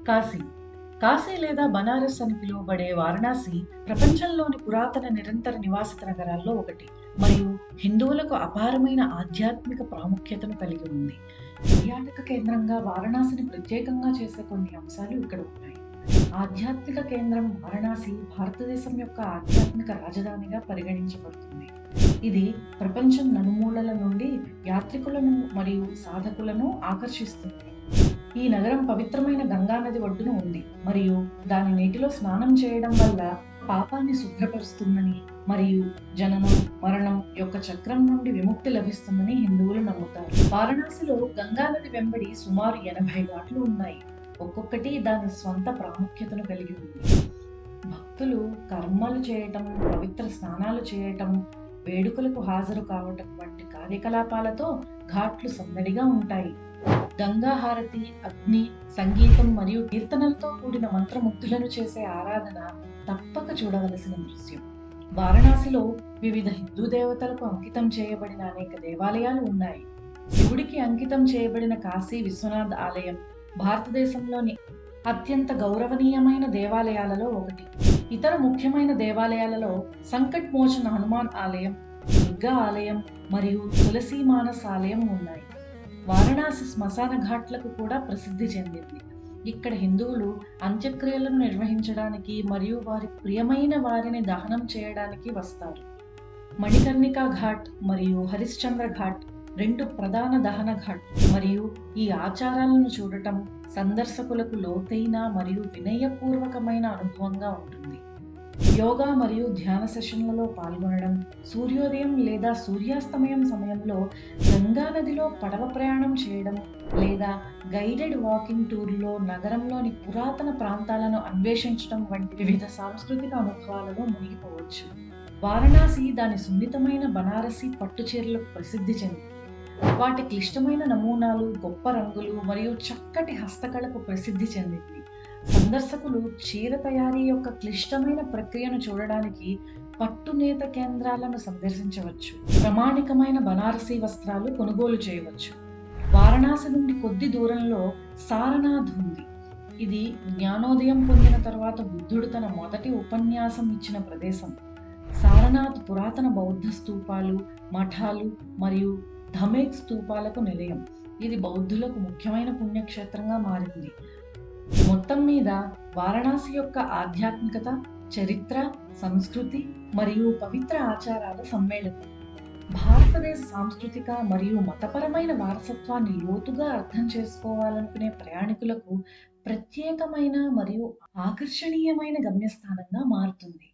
కాశీ కాశీ లేదా బనారస్ అని పిలువబడే వారణాసి ప్రపంచంలోని పురాతన నిరంతర నివాసిత నగరాల్లో ఒకటి మరియు హిందువులకు అపారమైన ఆధ్యాత్మిక ప్రాముఖ్యతను కలిగి ఉంది. పర్యాటక కేంద్రంగా వారణాసిని ప్రత్యేకంగా చేసే కొన్ని అంశాలు ఇక్కడ ఉన్నాయి. ఆధ్యాత్మిక కేంద్రం వారణాసి భారతదేశం యొక్క ఆధ్యాత్మిక రాజధానిగా పరిగణించబడుతుంది. ఇది ప్రపంచం నలుమూలల నుండి యాత్రికులను మరియు సాధకులను ఆకర్షిస్తుంది. ఈ నగరం పవిత్రమైన గంగా నది ఒడ్డున ఉంది మరియు దాని నీటిలో స్నానం చేయడం వల్ల పాపాన్ని శుభ్రపరుస్తుందని మరియు జననం మరణం యొక్క చక్రం నుండి విముక్తి లభిస్తుందని హిందువులు నమ్ముతారు. వారణాసిలో గంగా నది వెంబడి సుమారు 80 ఘాట్లు ఉన్నాయి. ఒక్కొక్కటి దాని స్వంత ప్రాముఖ్యతను కలిగి ఉంది. భక్తులు కర్మలు చేయటం, పవిత్ర స్నానాలు చేయటం, వేడుకలకు హాజరు కావటం వంటి కార్యకలాపాలతో ఘాట్లు సందడిగా ఉంటాయి. గంగా హారతి, అగ్ని, సంగీతం మరియు కీర్తనలతో కూడిన మంత్రముగ్ధులను చేసే ఆరాధన తప్పక చూడవలసిన దృశ్యం. వారణాసిలో వివిధ హిందూ దేవతలకు అంకితం చేయబడిన అనేక దేవాలయాలు ఉన్నాయి. శివుడికి అంకితం చేయబడిన కాశీ విశ్వనాథ్ ఆలయం భారతదేశంలోని అత్యంత గౌరవనీయమైన దేవాలయాలలో ఒకటి. ఇతర ముఖ్యమైన దేవాలయాలలో సంకట్ మోచన హనుమాన్ ఆలయం, దుర్గా ఆలయం మరియు తులసి మానస్ ఆలయం ఉన్నాయి. వారణాసి శ్మశాన ఘాట్లకు కూడా ప్రసిద్ధి చెందింది. ఇక్కడ హిందువులు అంత్యక్రియలను నిర్వహించడానికి మరియు వారి ప్రియమైన వారిని దహనం చేయడానికి వస్తారు. మణికర్ణికా ఘాట్ మరియు హరిశ్చంద్ర ఘాట్ రెండు ప్రధాన దహన ఘాట్ మరియు ఈ ఆచారాలను చూడటం సందర్శకులకు లోతైన మరియు వినయపూర్వకమైన అనుభవంగా ఉంటుంది. యోగా మరియు ధ్యాన సెషన్లలో పాల్గొనడం, సూర్యోదయం లేదా సూర్యాస్తమయం సమయంలో గంగా నదిలో పడవ ప్రయాణం చేయడం లేదా గైడెడ్ వాకింగ్ టూర్లో నగరంలోని పురాతన ప్రాంతాలను అన్వేషించడం వంటి వివిధ సాంస్కృతిక అనుభవాలలో మునిగిపోవచ్చు. వారణాసి దాని సున్నితమైన బనారసి పట్టు చీరలకు ప్రసిద్ధి చెందింది. వాటి క్లిష్టమైన నమూనాలు, గొప్ప రంగులు మరియు చక్కటి హస్తకళకు ప్రసిద్ధి చెందింది. సందర్శకులు చీర తయారీ యొక్క క్లిష్టమైన ప్రక్రియను చూడడానికి పట్టునేత కేంద్రాలను సందర్శించవచ్చు. ప్రామాణికమైన బనారసీ వస్త్రాలు కొనుగోలు చేయవచ్చు. వారణాసి నుండి కొద్ది దూరంలో సారనాథ్ ఉంది. ఇది జ్ఞానోదయం పొందిన తర్వాత బుద్ధుడు తన మొదటి ఉపన్యాసం ఇచ్చిన ప్రదేశం. సారనాథ్ పురాతన బౌద్ధ స్తూపాలు, మఠాలు మరియు ధమేక్ స్తూపాలకు నిలయం. ఇది బౌద్ధులకు ముఖ్యమైన పుణ్యక్షేత్రంగా మారింది. మొత్తం మీద వారణాసి యొక్క ఆధ్యాత్మికత, చరిత్ర, సంస్కృతి మరియు పవిత్ర ఆచారాల సమ్మేళనం. భారతదేశ సాంస్కృతిక మరియు మతపరమైన వారసత్వాన్ని లోతుగా అర్థం చేసుకోవాలనుకునే ప్రయాణికులకు ప్రత్యేకమైన మరియు ఆకర్షణీయమైన గమ్యస్థానంగా మారుతుంది.